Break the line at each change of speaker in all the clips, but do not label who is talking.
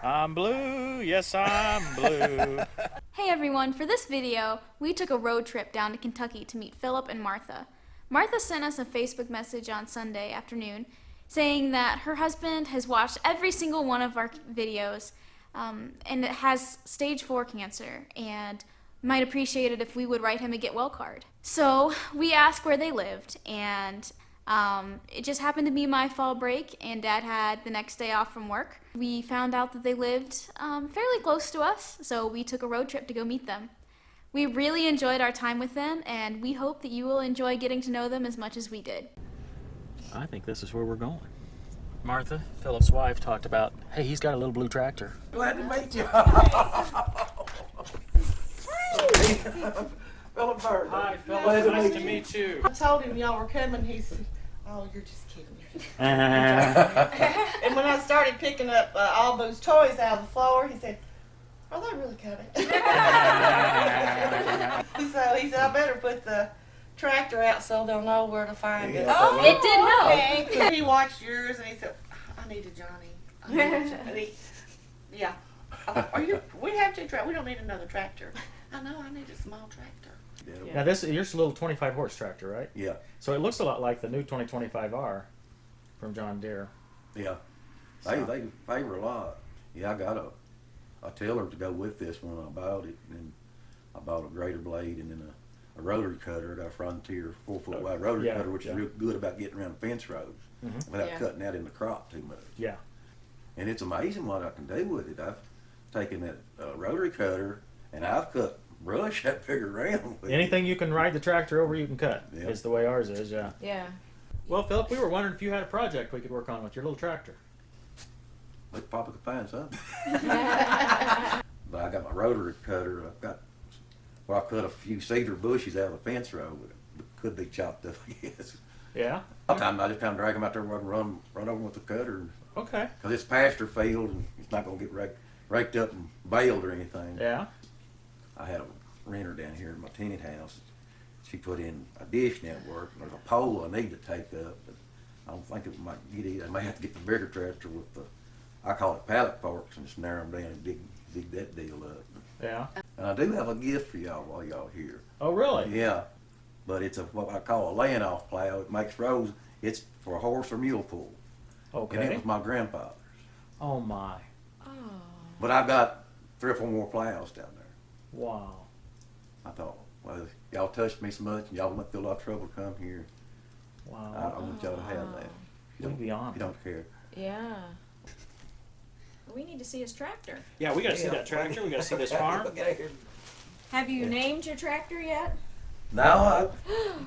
I'm blue, yes I'm blue.
Hey everyone, for this video, we took a road trip down to Kentucky to meet Philip and Martha. Martha sent us a Facebook message on Sunday afternoon saying that her husband has watched every single one of our videos and it has stage 4 cancer and might appreciate it if we would write him a get well card. So we asked where they lived, and it just happened to be my fall break and Dad had the next day off from work. We found out that they lived fairly close to us, so we took a road trip to go meet them. We really enjoyed our time with them, and we hope that you will enjoy getting to know them as much as we did.
I think this is where we're going. Martha, Philip's wife, talked about, hey, he's got a little blue tractor.
Glad to meet you. Philip Bird.
Hi, Philip.
Glad to
Nice
meet
to
you.
meet you.
I told him y'all were coming. He said, "Oh, you're just kidding."
Uh-huh.
And when I started picking up all those toys out of the floor, he said, "Are they really coming?" So he said, "I better put the tractor out so they'll know where to find it."
Oh, it did help.
He watched yours and he said, "I need a Johnny." I need a Johnny. Yeah. Are you? We have two tractors. We don't need another tractor. I know. I need a small tractor.
Yeah.
Now this is your little 25 horse tractor, right?
Yeah.
So it looks a lot like the new 2025R from John Deere.
Yeah. They favor a lot. Yeah, I got a tiller to go with this when I bought it, and I bought a grater blade and then a rotary cutter. I got a Frontier 4-foot wide rotary
Yeah,
cutter, which
yeah.
is real good about getting around fence rows without cutting out in the crop too much.
Yeah.
And it's amazing what I can do with it. I've taken that rotary cutter and I've cut brush that big around with
Anything you can ride the tractor over, you can cut.
Yeah.
Is the way ours is, yeah.
Yeah.
Well, Philip, we were wondering if you had a project we could work on with your little tractor.
it. We probably could find something. But I got my rotary cutter. I've got, well, I cut a few cedar bushes out of the fence row, but it could be chopped up, I guess.
Yeah?
Sometimes I just kind of drag them out there where I can run over with the cutter.
Okay.
Because it's pasture field and it's not going to get raked up and baled or anything.
Yeah?
I had a renter down here in my tenant house. She put in a dish network, and there's a pole I need to take up, but I don't think it might get it. I may have to get the bigger tractor with the, I call it pallet forks, and just narrow them down and dig that deal up.
Yeah.
And I do have a gift for y'all while y'all here.
Oh, really?
Yeah, but it's what I call a laying off plow. It makes rows. It's for a horse or mule pull. And it
Okay.
was my grandfather's.
Oh, my.
Oh.
But I've got 3 or 4 more plows down there.
Wow.
I thought, well, y'all touched me so much, and y'all went through a lot of trouble to come here. I
Wow.
want y'all to have that. If
We'd be honored.
you don't care.
Yeah. We need to see his tractor.
Yeah, we got to see that tractor. We got to see this farm.
Have you named your tractor yet?
No,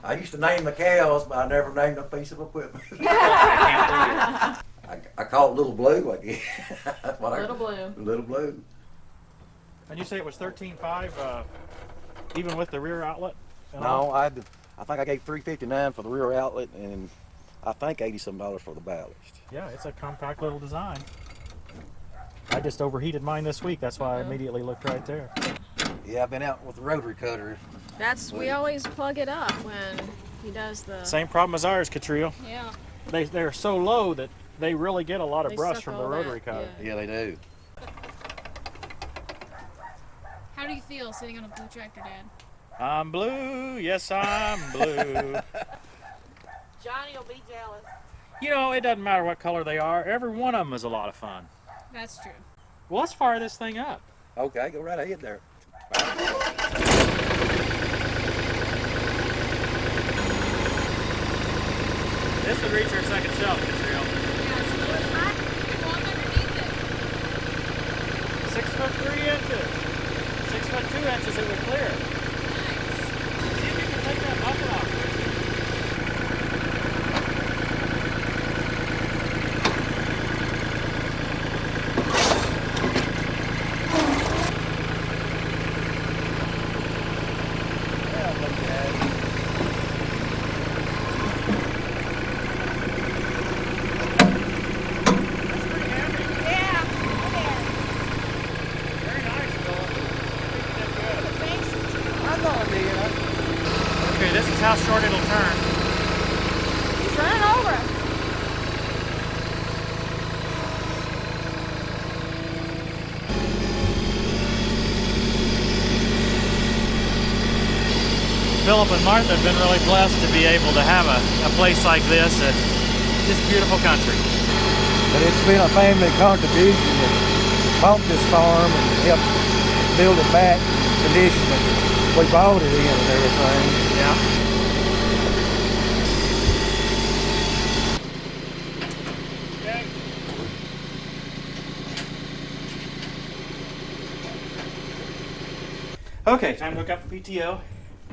I used to name the cows, but I never named a piece of equipment. I call it Little Blue, I guess. That's what
Little Blue.
Little Blue.
And you say it was 13.5, even with the rear outlet? and
No,
all?
I think I gave $359 for the rear outlet, and I think $80-some for the ballast.
Yeah, it's a compact little design. I just overheated mine this week. That's why I immediately looked right there.
Yeah, I've been out with the rotary cutter.
We always plug it up when he does the.
Same problem as ours, Catriel.
Yeah.
They're so low that they really get a lot of
They
brush
suck
from the
all
rotary
that,
cutter.
Yeah, they do.
How do you feel sitting on a blue tractor, Dad?
I'm blue, yes I'm blue.
Johnny will be jealous.
You know, it doesn't matter what color they are. Every one of them is a lot of fun.
That's true.
Well, let's fire this thing up.
Okay, go right ahead there.
This would reach our second shelf, Catriel.
Yeah, so there's my one underneath it.
6 foot 3 inches. 6 foot 2 inches it would clear.
Nice.
See if you can take that muffin off. Very nice, Philip. I think you did good.
I thought I did.
Okay, this is how short it'll turn.
He's running over us.
Philip and Martha have been really blessed to be able to have a place like this. Just beautiful country.
But it's been a family contribution that bought this farm and helped build it back condition that we bought it in and everything.
Yeah. Okay, time to hook up the PTO.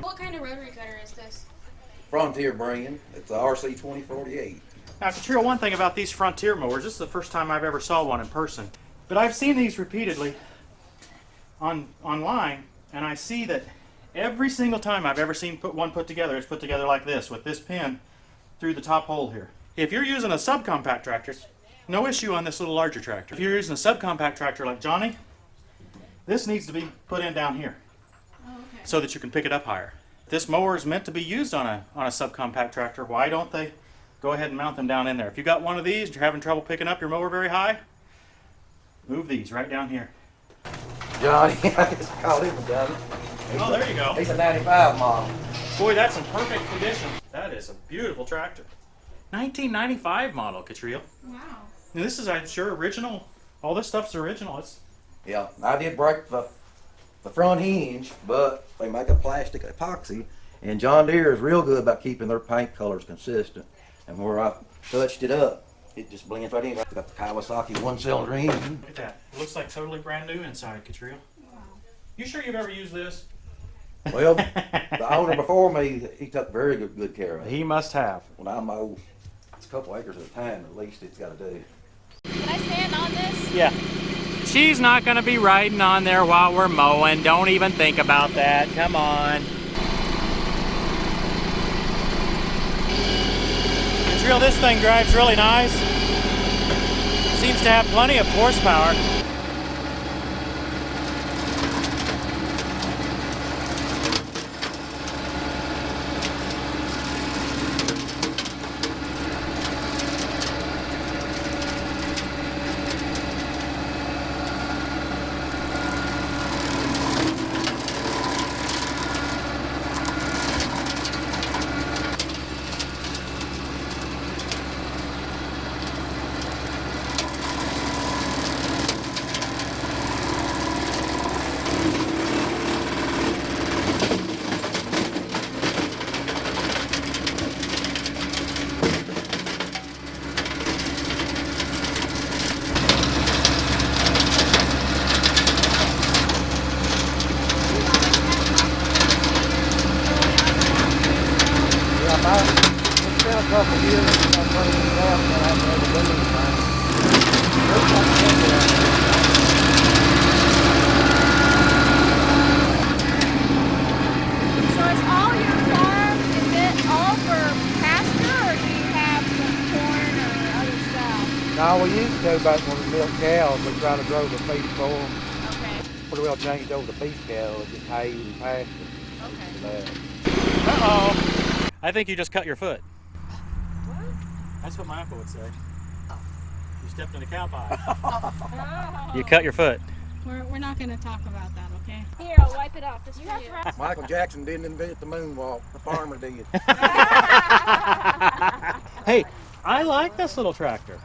What kind of rotary cutter is this?
Frontier brand. It's the RC 2048.
Now, Katrina, one thing about these Frontier mowers, this is the first time I've ever saw one in person, but I've seen these repeatedly online, and I see that every single time I've ever seen one put together, it's put together like this, with this pin through the top hole here. If you're using a subcompact tractor, no issue on this little larger tractor. If you're using a subcompact tractor like Johnny, this needs to be put in down here so that you can pick it up higher. This mower is meant to be used on a subcompact tractor. Why don't they go ahead and mount them down in there? If you got one of these, you're having trouble picking up your mower very high, move these right down here.
Johnny, I just called him Johnny.
Oh, there you go.
He's a 95 model.
Boy, that's in perfect condition. That is a beautiful tractor. 1995 model, Catriel.
Wow.
And this is, I'm sure, original. All this stuff's original.
Yeah, I did break the front hinge, but they make a plastic epoxy, and John Deere is real good about keeping their paint colors consistent. And where I touched it up, it just blends right in. Got the Kawasaki one-cylinder engine.
Look at that. It looks like totally brand new inside, Catriel.
Wow.
You sure you've ever used this?
Well, the owner before me, he took very good care of it.
He must have.
When I mow, it's a couple acres at a time, at least it's got to do.
Can I stand on this?
Yeah. She's not going to be riding on there while we're mowing. Don't even think about that. Come on. Catriel, this thing drives really nice. Seems to have plenty of horsepower.
It's been a couple of years since I put it out, but I've never done anything.
So is all your farm, is it all for pasture, or do you have some corn or other stuff?
No, we used to back when we milked cows, we try to grow the feed for them.
Okay.
Pretty well changed over to beef cattle, just hay and pasture.
Okay.
Uh-oh. I think you just cut your foot. What? That's what my uncle would say. You stepped in a cow pie. You cut your foot.
We're not going to talk about that, okay?
Here, I'll wipe it off. Just for you.
Michael Jackson didn't invent the moonwalk, the farmer did.
Hey, I like this little tractor.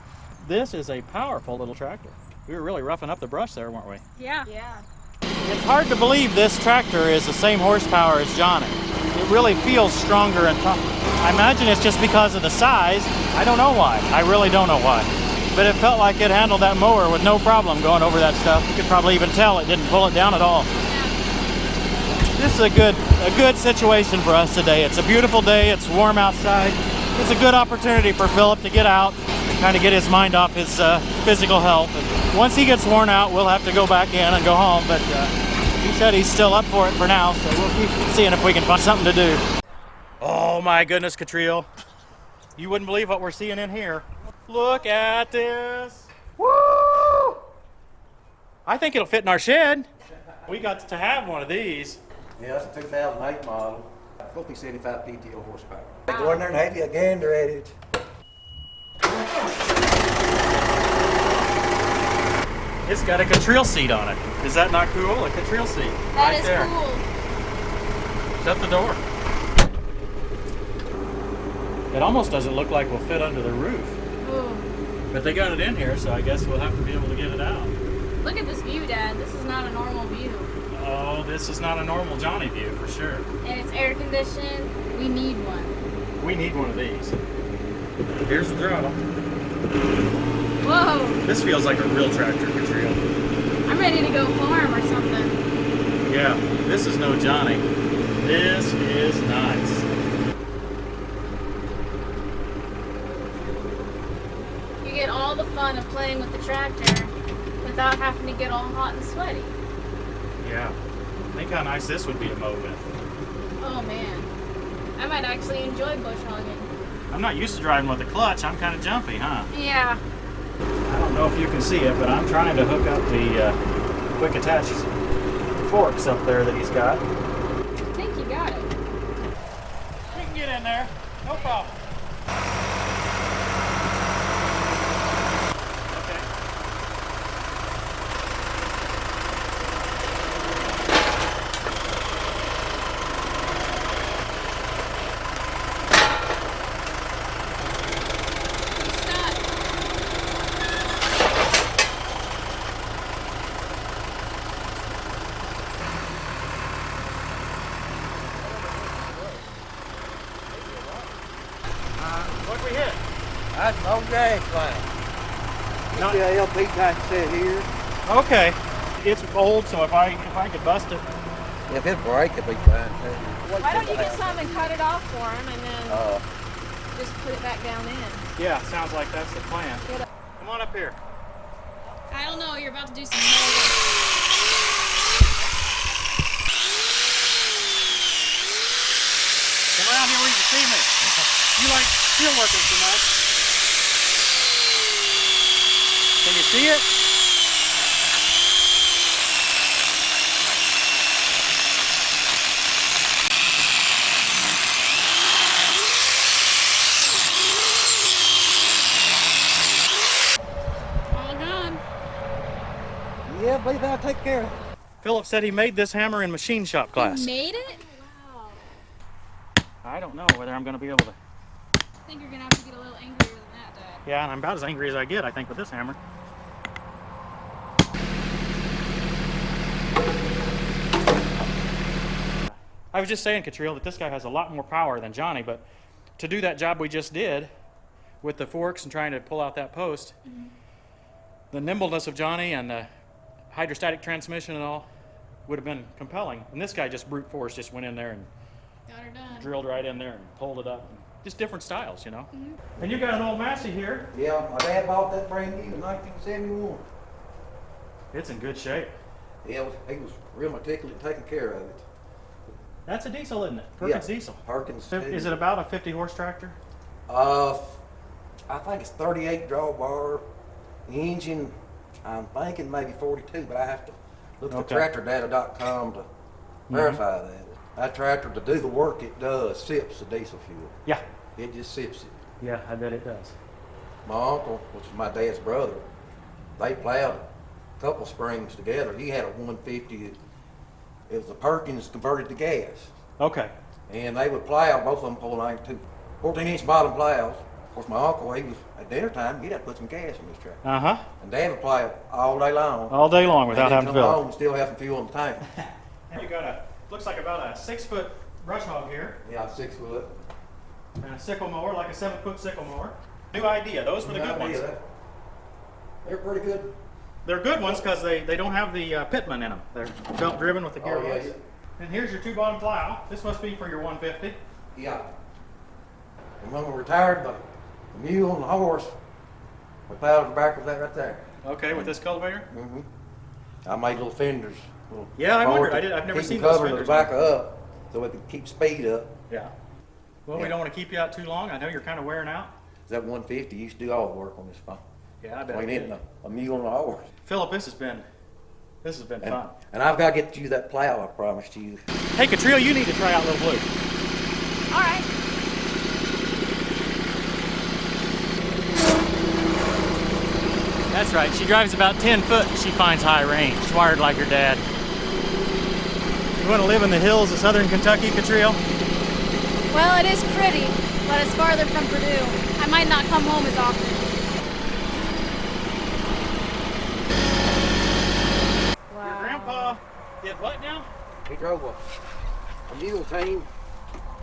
This is a powerful little tractor. We were really roughing up the brush there, weren't we?
Yeah.
Yeah.
It's hard to believe this tractor is the same horsepower as Johnny. It really feels stronger and tougher. I imagine it's just because of the size. I don't know why. I really don't know why. But it felt like it handled that mower with no problem going over that stuff. You could probably even tell it didn't pull it down at all. This is a good situation for us today. It's a beautiful day. It's warm outside. It's a good opportunity for Philip to get out and kind of get his mind off his physical health. And once he gets worn out, we'll have to go back in and go home. But he said he's still up for it for now, so we'll keep seeing if we can find something to do. Oh my goodness, Catriel. You wouldn't believe what we're seeing in here. Look at this. Woo! I think it'll fit in our shed. We got to have one of these.
Yeah, it's a 2008 model. 75 PTO horsepower. Go in there and have you a gander at it.
It's got a Catriel seat on it. Is that not cool? A Catriel seat.
That
right
is
there.
cool.
Shut the door. It almost doesn't look like we'll fit under the roof.
Ooh.
But they got it in here, so I guess we'll have to be able to get it out.
Look at this view, Dad. This is not a normal view.
Oh, this is not a normal Johnny view for sure.
And it's air conditioned. We need one.
We need one of these. Here's the throttle.
Whoa!
This feels like a real tractor, Katrina.
I'm ready to go farm or something.
Yeah, this is no Johnny. This is nice.
You get all the fun of playing with the tractor without having to get all hot and sweaty.
Yeah. Think how nice this would be to mow with.
Oh man. I might actually enjoy bush hogging.
I'm not used to driving with a clutch. I'm kind of jumpy, huh?
Yeah.
I don't know if you can see it, but I'm trying to hook up the quick attach forks up there that he's got.
I think you got it.
We can get in there. No problem. Okay.
Stop.
What'd we hit?
That's no gas line.
No.
The LP tank set here.
Okay. It's old, so if I could bust it.
If it break, it'll be fine too.
Why don't you get some and cut it off for him and then
Uh,
just put it back down in?
Yeah, sounds like that's the plan.
Get up.
Come on up here.
I don't know, you're about to do some mowing.
Come around here where you can see me. You like steel working so much. Can you see it?
All gone.
yeah, believe that'll take care of it.
Philip said he made this hammer in machine shop class.
You made it?
Wow.
I don't know whether I'm going to be able to.
I think you're gonna have to get a little angrier than that, Dad.
Yeah, and I'm about as angry as I get, I think, with this hammer. I was just saying, Catriel, that this guy has a lot more power than Johnny, but to do that job we just did with the forks and trying to pull out that post, the nimbleness of Johnny and the hydrostatic transmission and all would have been compelling. And this guy just brute force just went in there and
Got her done.
drilled right in there and pulled it up. Just different styles, you know. And you got an old Massey here.
Yeah, my dad bought that brand new in 1971.
It's in good shape.
Yeah, he was real meticulous in taking care of it.
That's a diesel, isn't it? Perkins
Yeah,
diesel.
Perkins.
Is it about a 50 horse tractor?
I think it's 38 drawbar. Engine, I'm thinking maybe 42, but I have to look at
Okay.
tractordata.com to verify that. That tractor, to do the work it does, sips the diesel fuel.
Yeah.
It just sips it.
Yeah, I bet it does.
My uncle, which is my dad's brother, they plowed a couple springs together. He had a 150. It was a Perkins converted to gas.
Okay.
And they would plow, both of them pulling 14-inch bottom plows. Of course, my uncle, he was, at dinner time, he'd have to put some gas in his tractor.
Uh-huh.
And Dad would plow all day long.
All day long without
and
having
then
to
come
fill
home and still have some fuel in the tank.
You got a, looks like about a 6-foot brush hog here,
Yeah, 6 foot.
and a sickle mower, like a 7-foot sickle mower. New idea, those were the good ones.
They're pretty good.
They're good ones because they don't have the pitman in them. They're belt driven with the
Oh, yeah,
gearbox. And here's your 2-bottom plow. This must be for your 150.
yeah. And when we retired, the mule and the horse, we plowed the back of that right there.
Okay, with this cultivator?
Mm-hmm. I made little fenders. Little
Yeah, I wondered.
forward to
I've never
keep
seen
the
those
cover to
fenders.
the back up so we could keep speed up.
Yeah. Well, we
Yeah.
don't want to keep you out too long. I know you're kind of wearing out.
That 150 used to do all the work on this phone.
Yeah, I bet.
We
it
need
did.
a mule and a horse.
Philip, this has been
And,
fun.
and I've got to get you that plow I promised you.
Hey, Catriel, you need to try out Little Blue.
All right.
That's right. She drives about 10 foot and she finds high range. She's wired like her dad. You want to live in the hills of southern Kentucky, Catriel?
Well, it is pretty. but it's farther from Purdue. I might not come home as often.
Your grandpa did what now?
He drove a mule team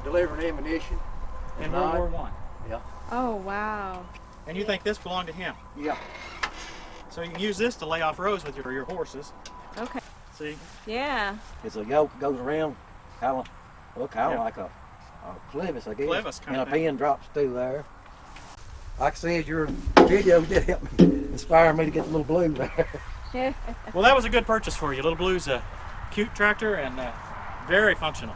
delivering ammunition.
In World War One.
Yeah.
Oh, wow.
And you think this belonged to him?
Yeah.
So you can use this to lay off rows with your horses.
Okay.
See?
Yeah.
It's a yoke goes around, kind of
Yeah.
like a clevis, I guess.
Clevis kind
and
of
a
thing.
pin drops through there. Like I said, your video did help me, inspire me to get the little blue there.
Yeah.
Well, that was a good purchase for you. Little Blue's a cute tractor and very functional.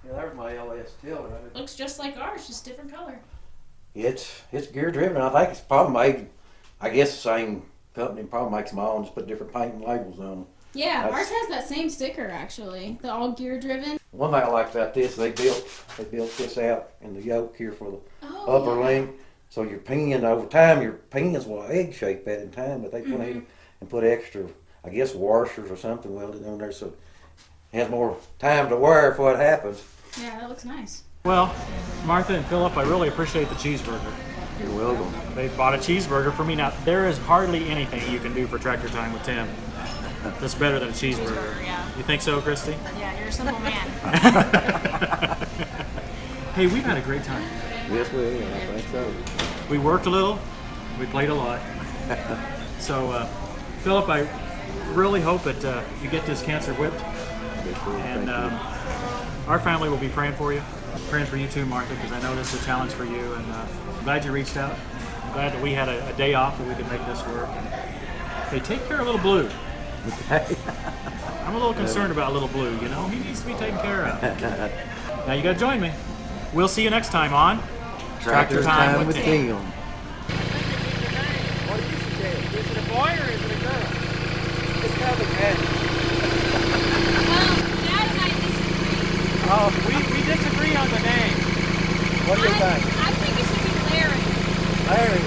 Yeah, there's my LS tiller.
Looks just like ours, just different color.
It's gear driven. I think it's probably made, I guess the same company probably makes them all and just put different paint and labels on them.
Yeah,
That's-
ours has that same sticker actually, the all gear driven.
One thing I like about this, they built this out in the yoke here for the
Oh,
upper length. So your pin over time, your pins will egg shape that in time, but they put in and put extra, I guess washers or something welded on there, so it has more time to wear if what happens.
Yeah, that looks nice.
Well, Martha and Philip, I really appreciate the cheeseburger.
You're welcome.
They bought a cheeseburger for me. Now, there is hardly anything you can do for Tractor Time with Tim that's better than a cheeseburger.
Yeah.
You think so, Christy?
Yeah, you're a simple man.
Hey, we've had a great time.
Yes, we are. I think so.
We worked a little, we played a lot. So, Philip, I really hope that you get this cancer whipped. And our family will be praying for you. Praying for you too, Martha, because I know this is a challenge for you. And I'm glad you reached out. I'm glad that we had a day off that we could make this work. And, hey, take care of little Blue. I'm a little concerned about little Blue, you know? He needs to be taken care of. Now you gotta join me. We'll see you next time on Tractor Time with Tim.
What do you suggest? Is it a boy or is it a girl? It's kind of a cat.
Well, Dad and I disagree.
Oh, we disagree on the name.
What do you think?
I think it should be Larry.
Larry.